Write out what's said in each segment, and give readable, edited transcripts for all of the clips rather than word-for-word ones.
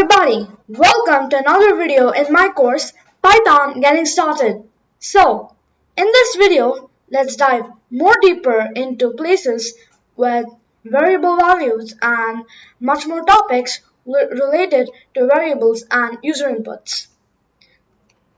everybody, welcome to another video in my course Python Getting Started. So, in this video, let's dive more deeper into places with variable values and much more topics related to variables and user inputs.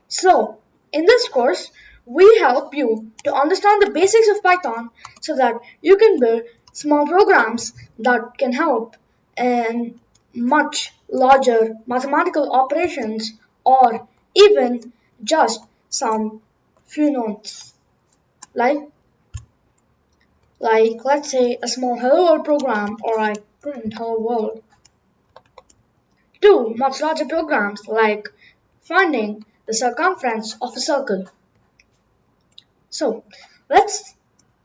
So, in this course, we help you to understand the basics of Python so that you can build small programs that can help in much larger mathematical operations or even just some few notes like let's say a small hello world program or like print hello world to much larger programs like finding the circumference of a circle. So let's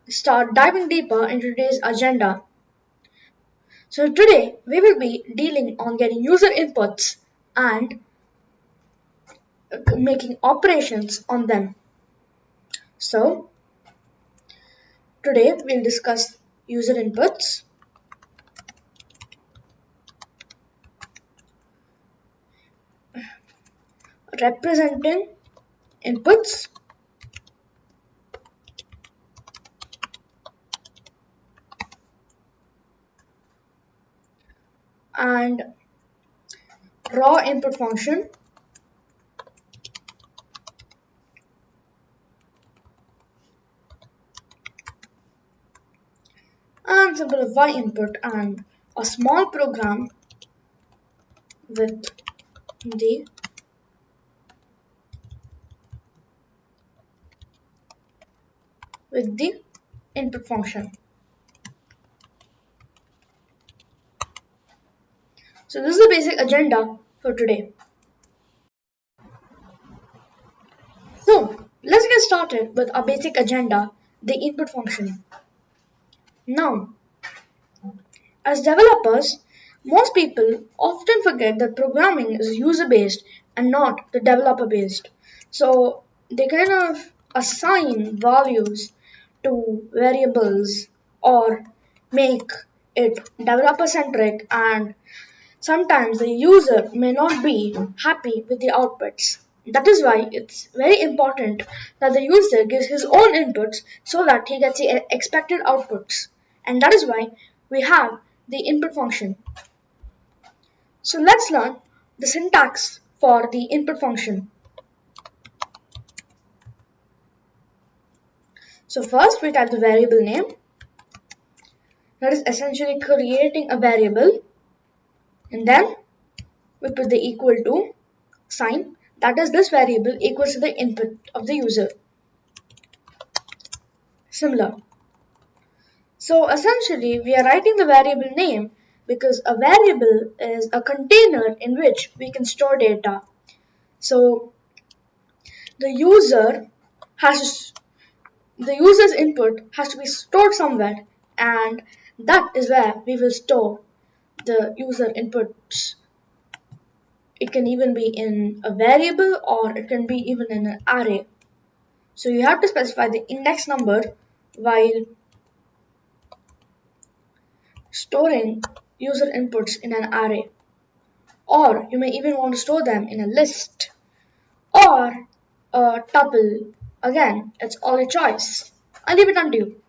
start diving deeper into today's agenda. So today we will be dealing on getting user inputs and making operations on them. So today we'll discuss user inputs, representing inputs, and raw input function, and simple y input, and a small program with the input function. So this is the basic agenda for today. So let's get started with our basic agenda, the input function. Now, as developers, most people often forget that programming is user-based and not the developer-based. So they kind of assign values to variables or make it developer-centric, and sometimes the user may not be happy with the outputs. That is why it's very important that the user gives his own inputs so that he gets the expected outputs. And that is why we have the input function. So let's learn the syntax for the input function. So first we type the variable name. That is essentially creating a variable. And then we put the equal to sign. That is, this variable equals to the input of the user. Similar. So essentially we are writing the variable name because a variable is a container in which we can store data. So the user's input has to be stored somewhere, and that is where we will store the user inputs. It can even be in a variable or it can be even in an array. So you have to specify the index number while storing user inputs in an array, or you may even want to store them in a list or a tuple. Again, it's all a choice. I'll leave it unto you.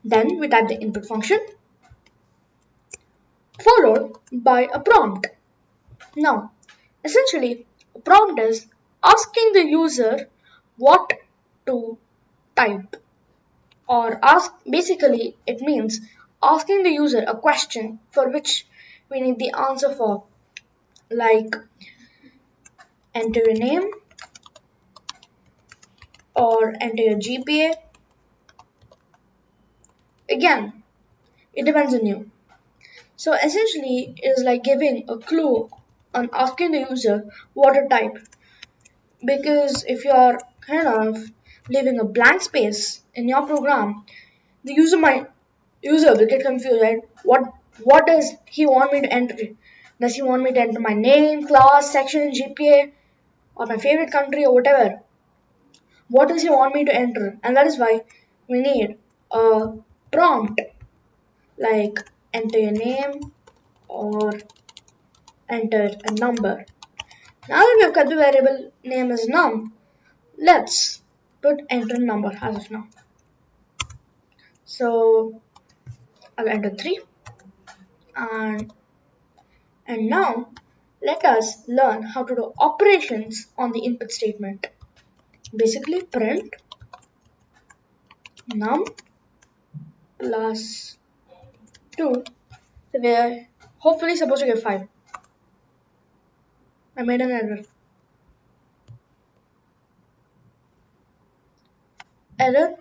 Then we type the input function followed by a prompt. Now, essentially, a prompt is asking the user what to type, or basically it means asking the user a question for which we need the answer for, like enter your name or enter your GPA. Again, it depends on you. So essentially it is like giving a clue on asking the user what to type, because if you are kind of leaving a blank space in your program, the user will get confused, right? What does he want me to enter? Does he want me to enter my name, class, section, GPA, or my favorite country, or whatever? What does he want me to enter? And that is why we need a prompt like enter your name or enter a number. Now that we have kept the variable name as num, let's put enter number as of now. So I'll enter 3, and now let us learn how to do operations on the input statement. Basically print num plus 2. So we are hopefully supposed to get 5. I made an error. Error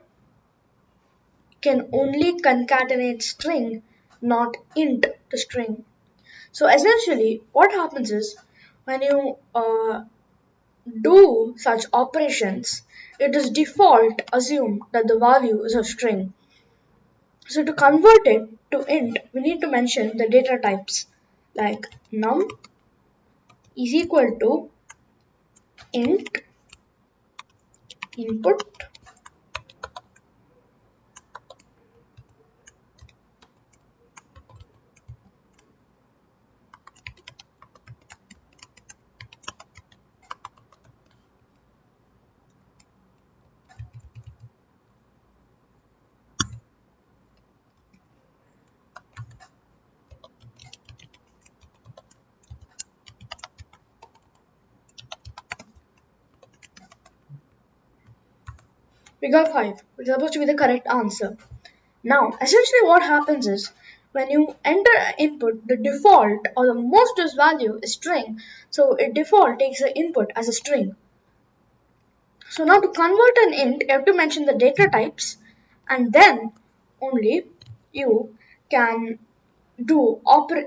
can only concatenate string, not int to string. So essentially what happens is when you do such operations, it is default assumed that the value is a string. So to convert it to int, we need to mention the data types like num is equal to int input we got 5, which is supposed to be the correct answer. Now, essentially what happens is when you enter input, the default or the most used value is string. So it default takes the input as a string. So now to convert an int, you have to mention the data types, and then only you can do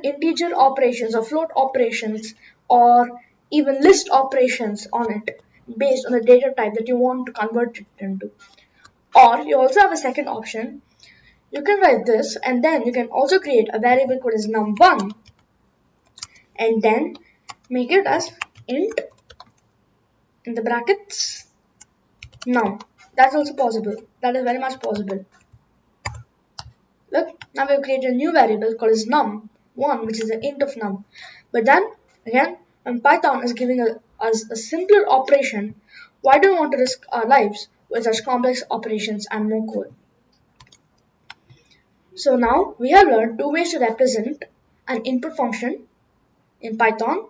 integer operations or float operations or even list operations on it based on the data type that you want to convert it into. Or you also have a second option. You can write this and then you can also create a variable called as num1 and then make it as int in the brackets num. That's also possible. That is very much possible. Look, now we have created a new variable called as num1, which is the int of num. But then again, when Python is giving us a simpler operation, why do we want to risk our lives with such complex operations and more code? So now we have learned two ways to represent an input function in Python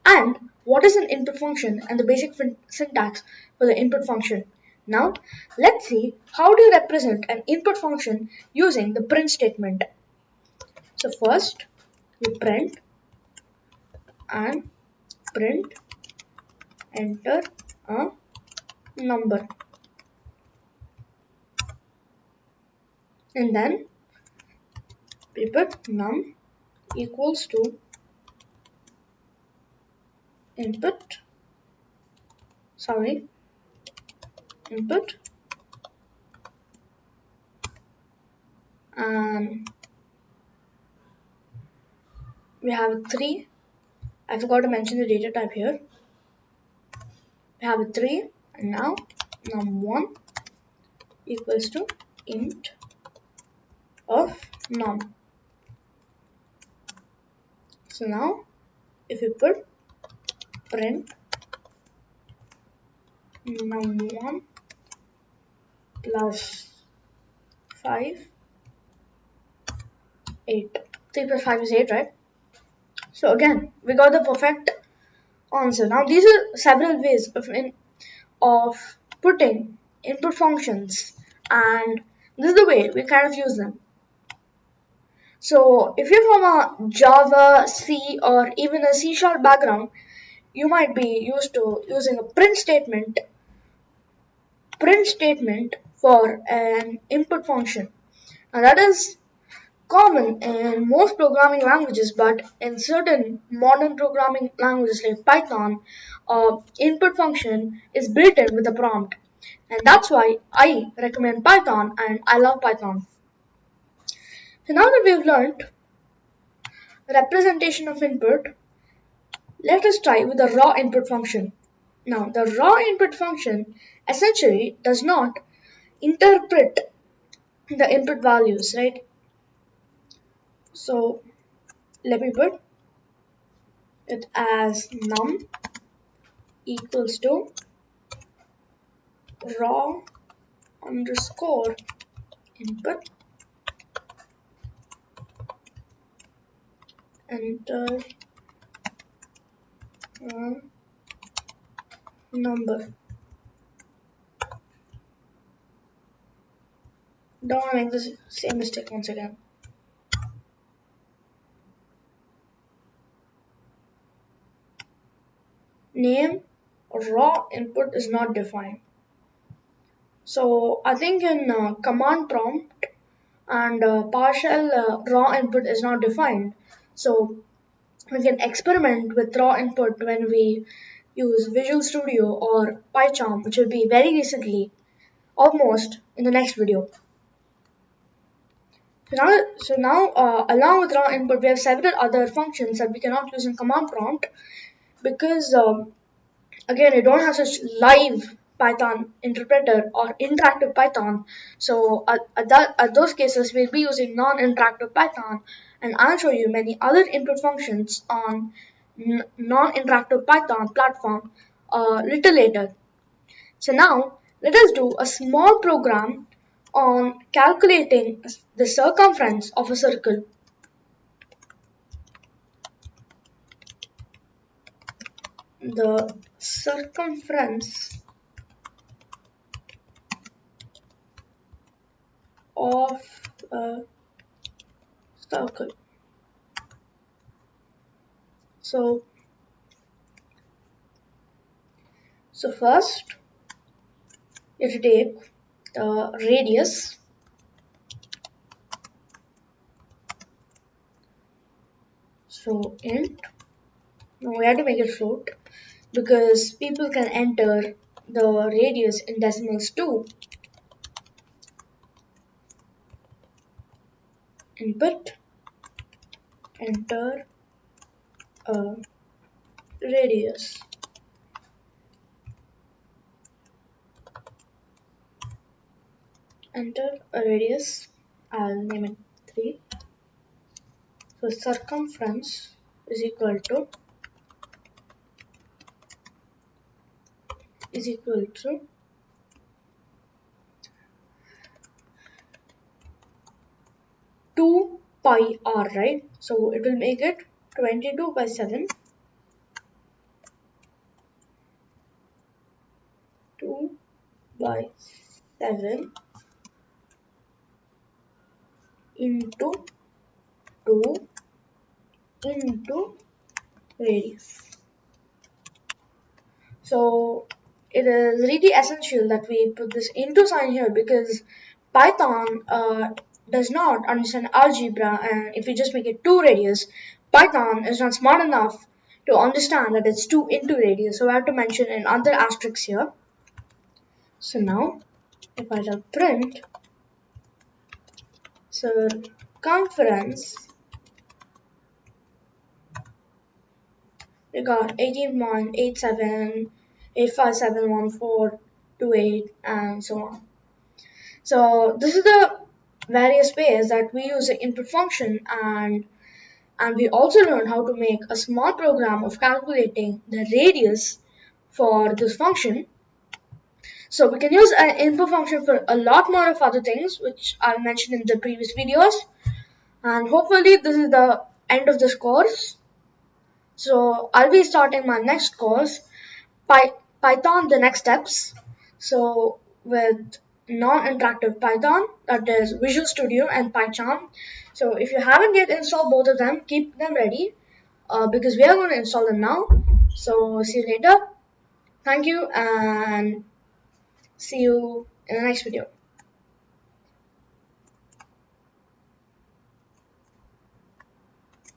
and what is an input function and the basic syntax for the input function. Now let's see how to represent an input function using the print statement. So first we print and print enter a number and then we put num equals to input and we have a 3. I forgot to mention the data type here. We have a 3 and now num1 equals to int of num. So now if we put print num1 plus 5 8, 3 plus 5 is 8, right? So again we got the perfect answer. Now these are several ways of putting input functions and this is the way we kind of use them. So if you're from a Java, C or even a C# background, you might be used to using a print statement for an input function. And that is common in most programming languages, but in certain modern programming languages like Python, input function is built in with a prompt. And that's why I recommend Python and I love Python. So now that we've learned representation of input, let us try with the raw input function. Now the raw input function essentially does not interpret the input values, right? So let me put it as num equals to raw underscore input, enter a number. Don't want to make the same mistake once again. Name raw input is not defined. So I think in command prompt and partial raw input is not defined. So we can experiment with raw input when we use Visual Studio or PyCharm, which will be very recently, almost in the next video. So now along with raw input, we have several other functions that we cannot use in command prompt because again, you don't have such live Python interpreter or interactive Python. So at those cases, we'll be using non-interactive Python, and I'll show you many other input functions on non-interactive Python platform a little later. So now let us do a small program on calculating the circumference of a circle. The circumference of a circle. So first you have to take the radius. So int. Now we have to make it float because people can enter the radius in decimals too. Input, enter a radius. Enter a radius. I'll name it 3. So circumference is equal to 2 pi r, right? So it will make it 22 by 7. 2 by 7 into 2 into radius. So it is really essential that we put this into sign here because Python does not understand algebra, and if we just make it 2 radius, Python is not smart enough to understand that it's 2 into radius. So I have to mention another asterisk here. So now if I tell print circumference, we got 18.87, 8571428 and so on. So this is the various ways that we use the input function, and we also learned how to make a small program of calculating the radius for this function. So we can use an input function for a lot more of other things, which I'll mention in the previous videos. And hopefully this is the end of this course. So I'll be starting my next course, Python, the next steps. So with non-interactive Python, that is Visual Studio and PyCharm. So if you haven't yet installed both of them, keep them ready because we are going to install them now. So see you later. Thank you and see you in the next video.